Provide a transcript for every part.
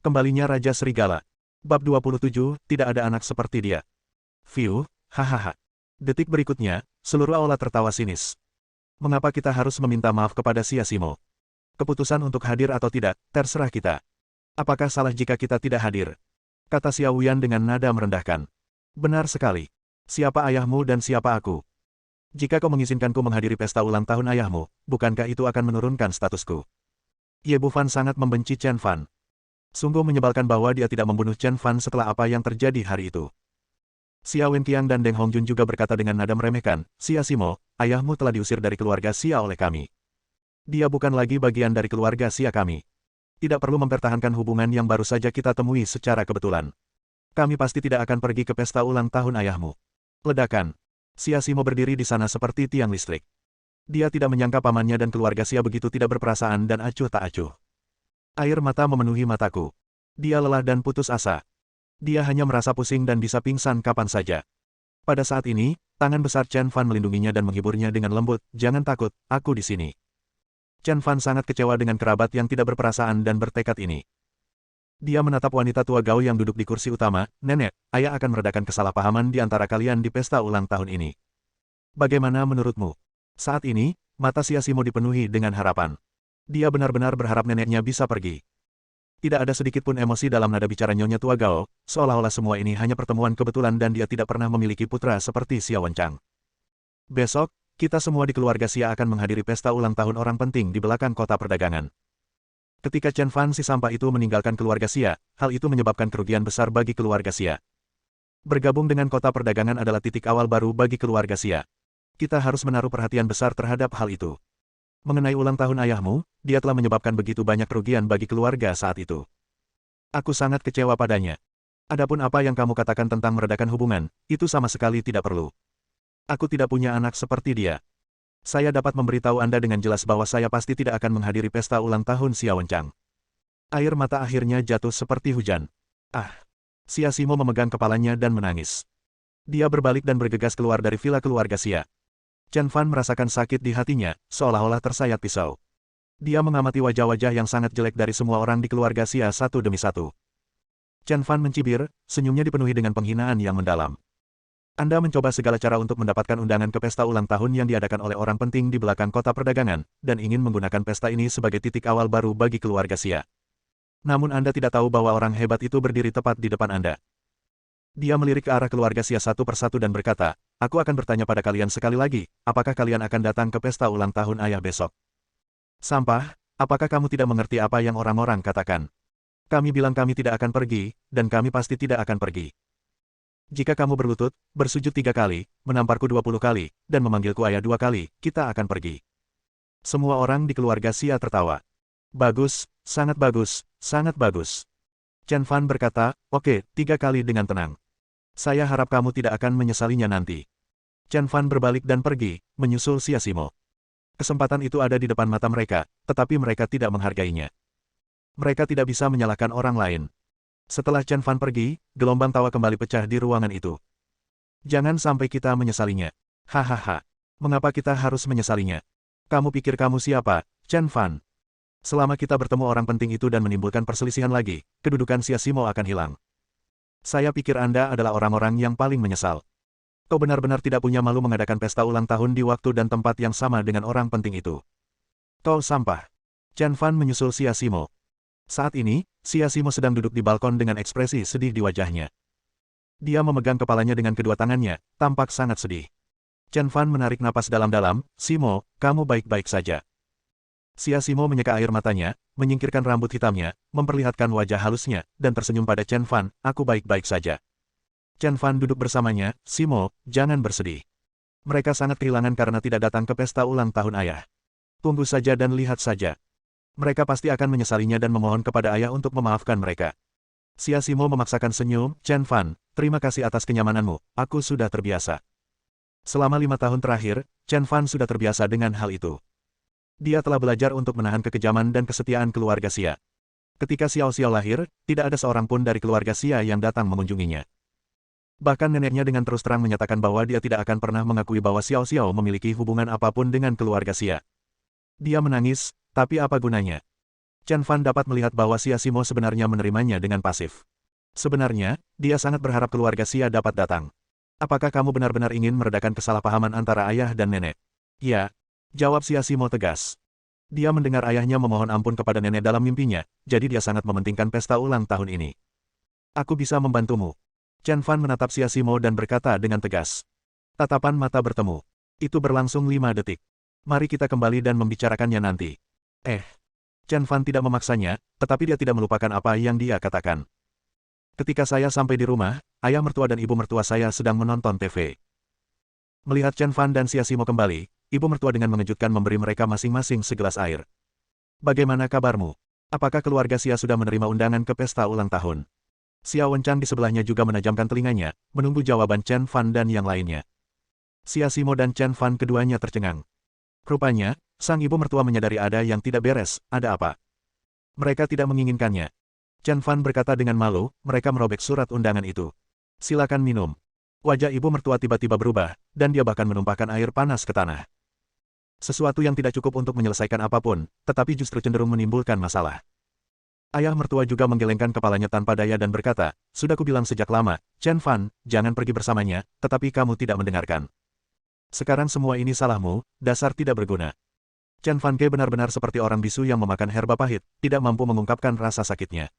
Kembalinya Raja Serigala. Bab 27, tidak ada anak seperti dia. View, hahaha. Detik berikutnya, seluruh aula tertawa sinis. Mengapa kita harus meminta maaf kepada Siasimo? Keputusan untuk hadir atau tidak, terserah kita. Apakah salah jika kita tidak hadir? Kata Xiao Wuyan dengan nada merendahkan. Benar sekali. Siapa ayahmu dan siapa aku? Jika kau mengizinkanku menghadiri pesta ulang tahun ayahmu, bukankah itu akan menurunkan statusku? Ye Bufan sangat membenci Chen Fan. Sungguh menyebalkan bahwa dia tidak membunuh Chen Fan setelah apa yang terjadi hari itu. Xiao Wenqiang dan Deng Hongjun juga berkata dengan nada meremehkan, Siasimo, ayahmu telah diusir dari keluarga Xia oleh kami. Dia bukan lagi bagian dari keluarga Xia kami. Tidak perlu mempertahankan hubungan yang baru saja kita temui secara kebetulan. Kami pasti tidak akan pergi ke pesta ulang tahun ayahmu. Ledakan. Siasimo berdiri di sana seperti tiang listrik. Dia tidak menyangka pamannya dan keluarga Xia begitu tidak berperasaan dan acuh tak acuh. Air mata memenuhi mataku. Dia lelah dan putus asa. Dia hanya merasa pusing dan bisa pingsan kapan saja. Pada saat ini, tangan besar Chen Fan melindunginya dan menghiburnya dengan lembut, jangan takut, aku di sini. Chen Fan sangat kecewa dengan kerabat yang tidak berperasaan dan bertekad ini. Dia menatap wanita tua Gao yang duduk di kursi utama, Nenek, ayah akan meredakan kesalahpahaman di antara kalian di pesta ulang tahun ini. Bagaimana menurutmu? Saat ini, mata Siasimo dipenuhi dengan harapan. Dia benar-benar berharap neneknya bisa pergi. Tidak ada sedikit pun emosi dalam nada bicara Nyonya Tua Gao, seolah-olah semua ini hanya pertemuan kebetulan dan dia tidak pernah memiliki putra seperti Xiao Wenchang. Besok, kita semua di keluarga Xia akan menghadiri pesta ulang tahun orang penting di belakang kota perdagangan. Ketika Chen Fan si sampah itu meninggalkan keluarga Xia, hal itu menyebabkan kerugian besar bagi keluarga Xia. Bergabung dengan kota perdagangan adalah titik awal baru bagi keluarga Xia. Kita harus menaruh perhatian besar terhadap hal itu. Mengenai ulang tahun ayahmu, dia telah menyebabkan begitu banyak kerugian bagi keluarga saat itu. Aku sangat kecewa padanya. Adapun apa yang kamu katakan tentang meredakan hubungan, itu sama sekali tidak perlu. Aku tidak punya anak seperti dia. Saya dapat memberitahu Anda dengan jelas bahwa saya pasti tidak akan menghadiri pesta ulang tahun Xiao Wenchang. Air mata akhirnya jatuh seperti hujan. Ah! Siasimo memegang kepalanya dan menangis. Dia berbalik dan bergegas keluar dari villa keluarga Xia. Chen Fan merasakan sakit di hatinya, seolah-olah tersayat pisau. Dia mengamati wajah-wajah yang sangat jelek dari semua orang di keluarga Xia satu demi satu. Chen Fan mencibir, senyumnya dipenuhi dengan penghinaan yang mendalam. Anda mencoba segala cara untuk mendapatkan undangan ke pesta ulang tahun yang diadakan oleh orang penting di belakang kota perdagangan, dan ingin menggunakan pesta ini sebagai titik awal baru bagi keluarga Xia. Namun Anda tidak tahu bahwa orang hebat itu berdiri tepat di depan Anda. Dia melirik ke arah keluarga Xia satu persatu dan berkata, aku akan bertanya pada kalian sekali lagi, apakah kalian akan datang ke pesta ulang tahun ayah besok? Sampah, apakah kamu tidak mengerti apa yang orang-orang katakan? Kami bilang kami tidak akan pergi, dan kami pasti tidak akan pergi. Jika kamu berlutut, bersujud 3 kali, menamparku 20 kali, dan memanggilku ayah 2 kali, kita akan pergi. Semua orang di keluarga Xia tertawa. Bagus, sangat bagus, sangat bagus. Chen Fan berkata, oke, 3 kali dengan tenang. Saya harap kamu tidak akan menyesalinya nanti. Chen Fan berbalik dan pergi, menyusul Siasimo. Kesempatan itu ada di depan mata mereka, tetapi mereka tidak menghargainya. Mereka tidak bisa menyalahkan orang lain. Setelah Chen Fan pergi, gelombang tawa kembali pecah di ruangan itu. Jangan sampai kita menyesalinya. Hahaha. Mengapa kita harus menyesalinya? Kamu pikir kamu siapa, Chen Fan? Selama kita bertemu orang penting itu dan menimbulkan perselisihan lagi, kedudukan Siasimo akan hilang. Saya pikir Anda adalah orang-orang yang paling menyesal. Kau benar-benar tidak punya malu mengadakan pesta ulang tahun di waktu dan tempat yang sama dengan orang penting itu. Kau sampah. Chen Fan menyusul Siasimo. Saat ini, Siasimo sedang duduk di balkon dengan ekspresi sedih di wajahnya. Dia memegang kepalanya dengan kedua tangannya, tampak sangat sedih. Chen Fan menarik napas dalam-dalam, Simo, kamu baik-baik saja. Siasimo menyeka air matanya, menyingkirkan rambut hitamnya, memperlihatkan wajah halusnya, dan tersenyum pada Chen Fan, aku baik-baik saja. Chen Fan duduk bersamanya, Simo, jangan bersedih. Mereka sangat kehilangan karena tidak datang ke pesta ulang tahun ayah. Tunggu saja dan lihat saja. Mereka pasti akan menyesalinya dan memohon kepada ayah untuk memaafkan mereka. Siasimo memaksakan senyum, Chen Fan, terima kasih atas kenyamananmu, aku sudah terbiasa. Selama 5 tahun terakhir, Chen Fan sudah terbiasa dengan hal itu. Dia telah belajar untuk menahan kekejaman dan kesetiaan keluarga Xia. Ketika Xiao Xiao lahir, tidak ada seorang pun dari keluarga Xia yang datang mengunjunginya. Bahkan neneknya dengan terus terang menyatakan bahwa dia tidak akan pernah mengakui bahwa Xiao Xiao memiliki hubungan apapun dengan keluarga Xia. Dia menangis, tapi apa gunanya? Chen Fan dapat melihat bahwa Xia Simo sebenarnya menerimanya dengan pasif. Sebenarnya, dia sangat berharap keluarga Xia dapat datang. Apakah kamu benar-benar ingin meredakan kesalahpahaman antara ayah dan nenek? Ya, jawab Xia Simo tegas. Dia mendengar ayahnya memohon ampun kepada nenek dalam mimpinya, jadi dia sangat mementingkan pesta ulang tahun ini. Aku bisa membantumu. Chen Fan menatap Xia Simo dan berkata dengan tegas. Tatapan mata bertemu. Itu berlangsung 5 detik. Mari kita kembali dan membicarakannya nanti. Chen Fan tidak memaksanya, tetapi dia tidak melupakan apa yang dia katakan. Ketika saya sampai di rumah, ayah mertua dan ibu mertua saya sedang menonton TV. Melihat Chen Fan dan Xia Simo kembali, ibu mertua dengan mengejutkan memberi mereka masing-masing segelas air. Bagaimana kabarmu? Apakah keluarga Xia sudah menerima undangan ke pesta ulang tahun? Xia Wenchang di sebelahnya juga menajamkan telinganya, menunggu jawaban Chen Fan dan yang lainnya. Xia Simo dan Chen Fan keduanya tercengang. Rupanya, sang ibu mertua menyadari ada yang tidak beres. Ada apa? Mereka tidak menginginkannya. Chen Fan berkata dengan malu, mereka merobek surat undangan itu. Silakan minum. Wajah ibu mertua tiba-tiba berubah, dan dia bahkan menumpahkan air panas ke tanah. Sesuatu yang tidak cukup untuk menyelesaikan apapun, tetapi justru cenderung menimbulkan masalah. Ayah mertua juga menggelengkan kepalanya tanpa daya dan berkata, sudah kubilang sejak lama, Chen Fan, jangan pergi bersamanya, tetapi kamu tidak mendengarkan. Sekarang semua ini salahmu, dasar tidak berguna. Chen Fan Ke benar-benar seperti orang bisu yang memakan herba pahit, tidak mampu mengungkapkan rasa sakitnya.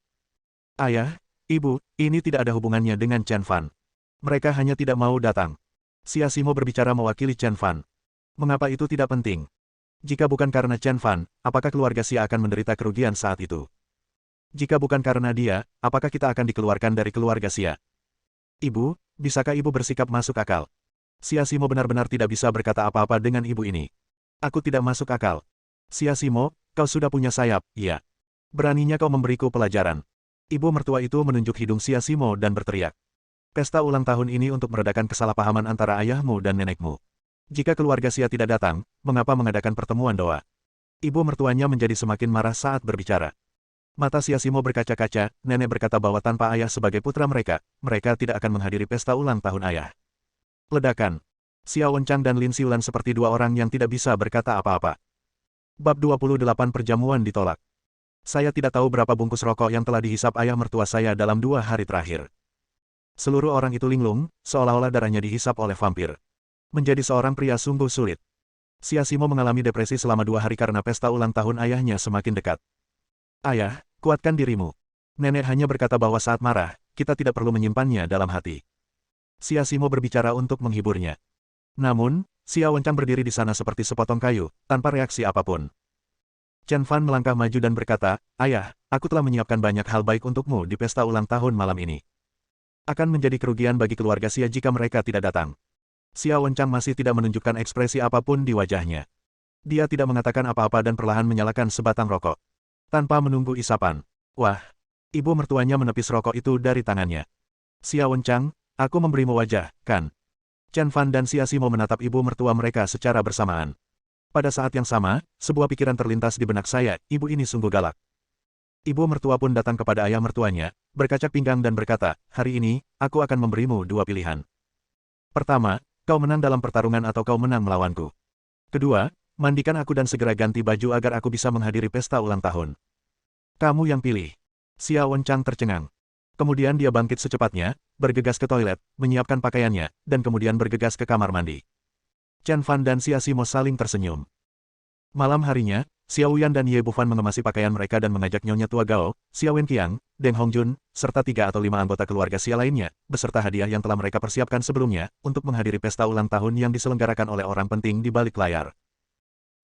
Ayah, ibu, ini tidak ada hubungannya dengan Chen Fan. Mereka hanya tidak mau datang. Xia Simo berbicara mewakili Chen Fan. Mengapa itu tidak penting? Jika bukan karena Chen Fan, apakah keluarga Xia akan menderita kerugian saat itu? Jika bukan karena dia, apakah kita akan dikeluarkan dari keluarga Xia? Ibu, bisakah ibu bersikap masuk akal? Xia Simo benar-benar tidak bisa berkata apa-apa dengan ibu ini. Aku tidak masuk akal. Xia Simo, kau sudah punya sayap, iya. Beraninya kau memberiku pelajaran. Ibu mertua itu menunjuk hidung Xia Simo dan berteriak. Pesta ulang tahun ini untuk meredakan kesalahpahaman antara ayahmu dan nenekmu. Jika keluarga Xia tidak datang, mengapa mengadakan pertemuan doa? Ibu mertuanya menjadi semakin marah saat berbicara. Mata Xia Simo berkaca-kaca, nenek berkata bahwa tanpa ayah sebagai putra mereka, mereka tidak akan menghadiri pesta ulang tahun ayah. Ledakan. Xiao Wenchang dan Lin Xiulan seperti dua orang yang tidak bisa berkata apa-apa. Bab 28 Perjamuan ditolak. Saya tidak tahu berapa bungkus rokok yang telah dihisap ayah mertua saya dalam 2 hari terakhir. Seluruh orang itu linglung, seolah-olah darahnya dihisap oleh vampir. Menjadi seorang pria sungguh sulit. Xia Simo mengalami depresi selama 2 hari karena pesta ulang tahun ayahnya semakin dekat. Ayah, kuatkan dirimu. Nenek hanya berkata bahwa saat marah, kita tidak perlu menyimpannya dalam hati. Xia Simo berbicara untuk menghiburnya. Namun, Xia Wenchang berdiri di sana seperti sepotong kayu, tanpa reaksi apapun. Chen Fan melangkah maju dan berkata, Ayah, aku telah menyiapkan banyak hal baik untukmu di pesta ulang tahun malam ini. Akan menjadi kerugian bagi keluarga Xia jika mereka tidak datang. Xia Wenchang masih tidak menunjukkan ekspresi apapun di wajahnya. Dia tidak mengatakan apa-apa dan perlahan menyalakan sebatang rokok. Tanpa menunggu isapan. Wah, ibu mertuanya menepis rokok itu dari tangannya. Xia Wenchang, aku memberimu wajah, kan? Chen Fan dan Xia Simo menatap ibu mertua mereka secara bersamaan. Pada saat yang sama, sebuah pikiran terlintas di benak saya, ibu ini sungguh galak. Ibu mertua pun datang kepada ayah mertuanya, berkacak pinggang dan berkata, hari ini, aku akan memberimu 2 pilihan. Pertama, kau menang dalam pertarungan atau kau menang melawanku. Kedua, mandikan aku dan segera ganti baju agar aku bisa menghadiri pesta ulang tahun. Kamu yang pilih. Xia Wenchang tercengang. Kemudian dia bangkit secepatnya, bergegas ke toilet, menyiapkan pakaiannya, dan kemudian bergegas ke kamar mandi. Chen Fan dan Xia Simo saling tersenyum. Malam harinya, Xiao Yan dan Ye Bufan mengemasi pakaian mereka dan mengajak Nyonya Tua Gao, Xiao Wenqiang, Deng Hongjun, serta 3 atau 5 anggota keluarga Xia lainnya, beserta hadiah yang telah mereka persiapkan sebelumnya, untuk menghadiri pesta ulang tahun yang diselenggarakan oleh orang penting di balik layar.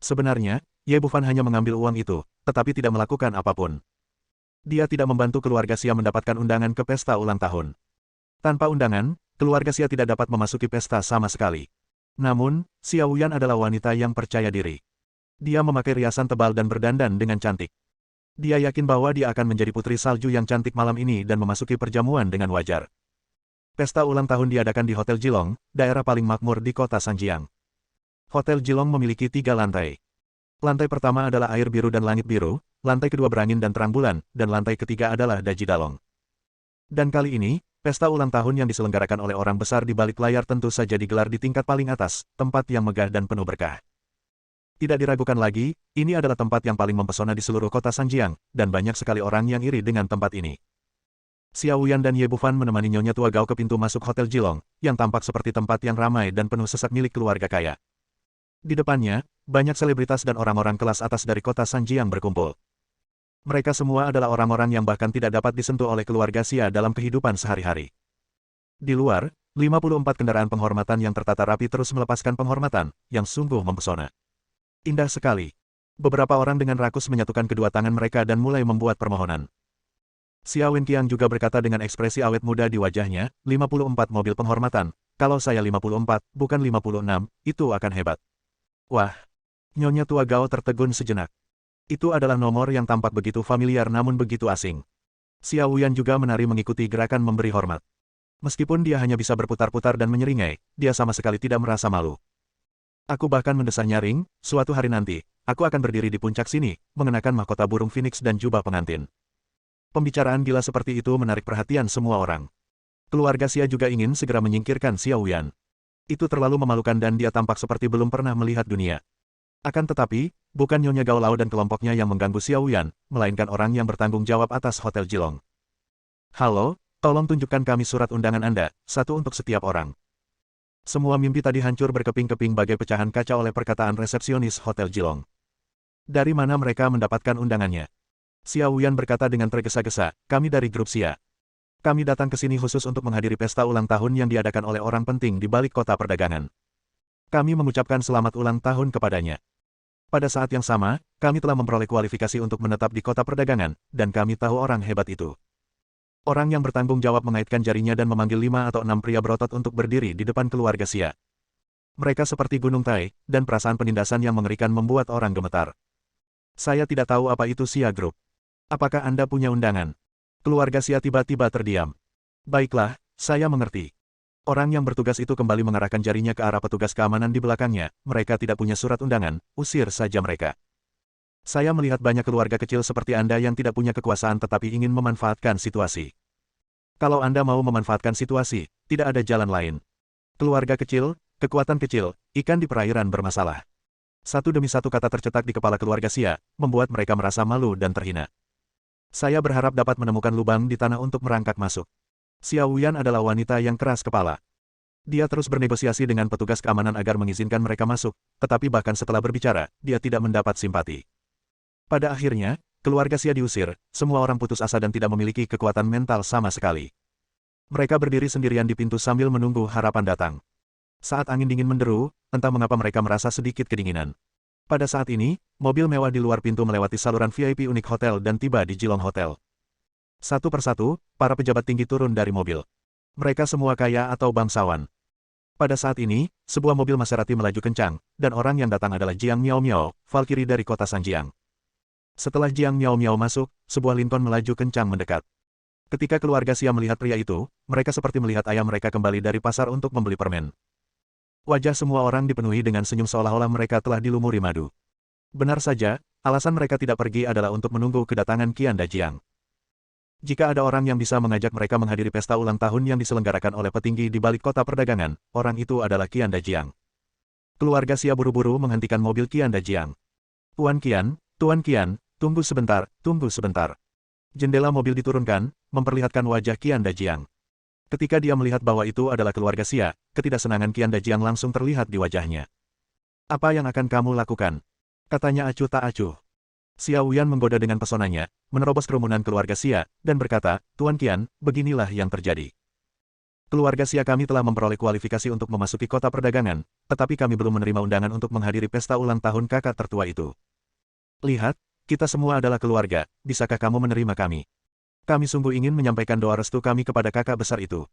Sebenarnya, Ye Bufan hanya mengambil uang itu, tetapi tidak melakukan apapun. Dia tidak membantu keluarga Xia mendapatkan undangan ke pesta ulang tahun. Tanpa undangan, keluarga Xia tidak dapat memasuki pesta sama sekali. Namun, Xiao Yan adalah wanita yang percaya diri. Dia memakai riasan tebal dan berdandan dengan cantik. Dia yakin bahwa dia akan menjadi putri salju yang cantik malam ini dan memasuki perjamuan dengan wajar. Pesta ulang tahun diadakan di Hotel Jilong, daerah paling makmur di kota Sanjiang. Hotel Jilong memiliki 3 lantai. Lantai pertama adalah air biru dan langit biru, lantai kedua berangin dan terang bulan, dan lantai ketiga adalah Daji Dalong. Dan kali ini, pesta ulang tahun yang diselenggarakan oleh orang besar di balik layar tentu saja digelar di tingkat paling atas, tempat yang megah dan penuh berkah. Tidak diragukan lagi, ini adalah tempat yang paling mempesona di seluruh kota Sanjiang, dan banyak sekali orang yang iri dengan tempat ini. Xiao Wuyan dan Ye Bufan menemani Nyonya Tua Gao ke pintu masuk Hotel Jilong, yang tampak seperti tempat yang ramai dan penuh sesak milik keluarga kaya. Di depannya, banyak selebritas dan orang-orang kelas atas dari kota Sanjiang berkumpul. Mereka semua adalah orang-orang yang bahkan tidak dapat disentuh oleh keluarga Xia dalam kehidupan sehari-hari. Di luar, 54 kendaraan penghormatan yang tertata rapi terus melepaskan penghormatan, yang sungguh mempesona. Indah sekali. Beberapa orang dengan rakus menyatukan kedua tangan mereka dan mulai membuat permohonan. Xia Wenqiang juga berkata dengan ekspresi awet muda di wajahnya, 54 mobil penghormatan, kalau saya 54, bukan 56, itu akan hebat. Wah! Nyonya Tua Gao tertegun sejenak. Itu adalah nomor yang tampak begitu familiar namun begitu asing. Xiao Wuyan juga menari mengikuti gerakan memberi hormat. Meskipun dia hanya bisa berputar-putar dan menyeringai, dia sama sekali tidak merasa malu. Aku bahkan mendesah nyaring, suatu hari nanti, aku akan berdiri di puncak sini, mengenakan mahkota burung phoenix dan jubah pengantin. Pembicaraan gila seperti itu menarik perhatian semua orang. Keluarga Xia juga ingin segera menyingkirkan Xiao Wuyan. Itu terlalu memalukan dan dia tampak seperti belum pernah melihat dunia. Akan tetapi, bukan Nyonya Gao Lao dan kelompoknya yang mengganggu Xiao Wuyan, melainkan orang yang bertanggung jawab atas Hotel Jilong. Halo, tolong tunjukkan kami surat undangan Anda, satu untuk setiap orang. Semua mimpi tadi hancur berkeping-keping bagai pecahan kaca oleh perkataan resepsionis Hotel Jilong. Dari mana mereka mendapatkan undangannya? Xiao Wuyan berkata dengan tergesa-gesa, kami dari grup Xia. Kami datang ke sini khusus untuk menghadiri pesta ulang tahun yang diadakan oleh orang penting di balik kota perdagangan. Kami mengucapkan selamat ulang tahun kepadanya. Pada saat yang sama, kami telah memperoleh kualifikasi untuk menetap di kota perdagangan, dan kami tahu orang hebat itu. Orang yang bertanggung jawab mengaitkan jarinya dan memanggil 5 atau 6 pria berotot untuk berdiri di depan keluarga Xia. Mereka seperti gunung Tai, dan perasaan penindasan yang mengerikan membuat orang gemetar. Saya tidak tahu apa itu Xia Group. Apakah Anda punya undangan? Keluarga Xia tiba-tiba terdiam. Baiklah, saya mengerti. Orang yang bertugas itu kembali mengarahkan jarinya ke arah petugas keamanan di belakangnya. Mereka tidak punya surat undangan, usir saja mereka. Saya melihat banyak keluarga kecil seperti Anda yang tidak punya kekuasaan tetapi ingin memanfaatkan situasi. Kalau Anda mau memanfaatkan situasi, tidak ada jalan lain. Keluarga kecil, kekuatan kecil, ikan di perairan bermasalah. Satu demi satu kata tercetak di kepala keluarga Xia, membuat mereka merasa malu dan terhina. Saya berharap dapat menemukan lubang di tanah untuk merangkak masuk. Xiao Wuyan adalah wanita yang keras kepala. Dia terus bernegosiasi dengan petugas keamanan agar mengizinkan mereka masuk, tetapi bahkan setelah berbicara, dia tidak mendapat simpati. Pada akhirnya, keluarga Xia diusir, semua orang putus asa dan tidak memiliki kekuatan mental sama sekali. Mereka berdiri sendirian di pintu sambil menunggu harapan datang. Saat angin dingin menderu, entah mengapa mereka merasa sedikit kedinginan. Pada saat ini, mobil mewah di luar pintu melewati saluran VIP unik hotel dan tiba di Jilong Hotel. Satu persatu, para pejabat tinggi turun dari mobil. Mereka semua kaya atau bangsawan. Pada saat ini, sebuah mobil Maserati melaju kencang, dan orang yang datang adalah Jiang Miao Miao, Valkyrie dari kota Sanjiang. Setelah Jiang Miao Miao masuk, sebuah Lincoln melaju kencang mendekat. Ketika keluarga Xia melihat pria itu, mereka seperti melihat ayah mereka kembali dari pasar untuk membeli permen. Wajah semua orang dipenuhi dengan senyum seolah-olah mereka telah dilumuri madu. Benar saja, alasan mereka tidak pergi adalah untuk menunggu kedatangan Qian Dajiang. Jika ada orang yang bisa mengajak mereka menghadiri pesta ulang tahun yang diselenggarakan oleh petinggi di balik kota perdagangan, orang itu adalah Qian Dajiang. Keluarga Xia buru-buru menghentikan mobil Qian Dajiang. Tuan Qian, tunggu sebentar, tunggu sebentar. Jendela mobil diturunkan, memperlihatkan wajah Qian Dajiang. Ketika dia melihat bahwa itu adalah keluarga Xia, ketidaksenangan Qian Dajiang langsung terlihat di wajahnya. Apa yang akan kamu lakukan? Katanya acuh tak acuh. Xiao Wuyan menggoda dengan pesonanya, menerobos kerumunan keluarga Xia, dan berkata, Tuan Qian, beginilah yang terjadi. Keluarga Xia kami telah memperoleh kualifikasi untuk memasuki kota perdagangan, tetapi kami belum menerima undangan untuk menghadiri pesta ulang tahun kakak tertua itu. Lihat, kita semua adalah keluarga, bisakah kamu menerima kami? Kami sungguh ingin menyampaikan doa restu kami kepada kakak besar itu.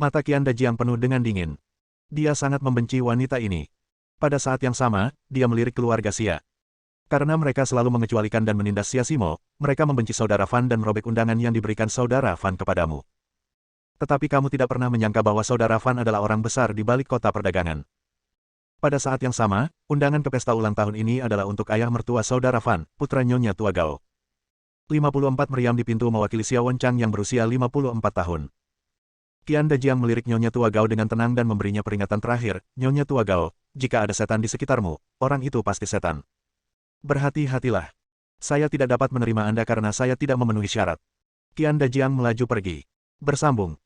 Mata Qian Dajiang penuh dengan dingin. Dia sangat membenci wanita ini. Pada saat yang sama, dia melirik keluarga Xia. Karena mereka selalu mengecualikan dan menindas Xia Simo, mereka membenci saudara Fan dan merobek undangan yang diberikan saudara Fan kepadamu. Tetapi kamu tidak pernah menyangka bahwa saudara Fan adalah orang besar di balik kota perdagangan. Pada saat yang sama, undangan ke pesta ulang tahun ini adalah untuk ayah mertua saudara Fan, putra Nyonya Tua Gao. 54 meriam di pintu mewakili Xiao Wenchang yang berusia 54 tahun. Qian Dajiang melirik Nyonya Tua Gao dengan tenang dan memberinya peringatan terakhir, Nyonya Tua Gao, jika ada setan di sekitarmu, orang itu pasti setan. Berhati-hatilah. Saya tidak dapat menerima Anda karena saya tidak memenuhi syarat. Qian Dajiang melaju pergi. Bersambung.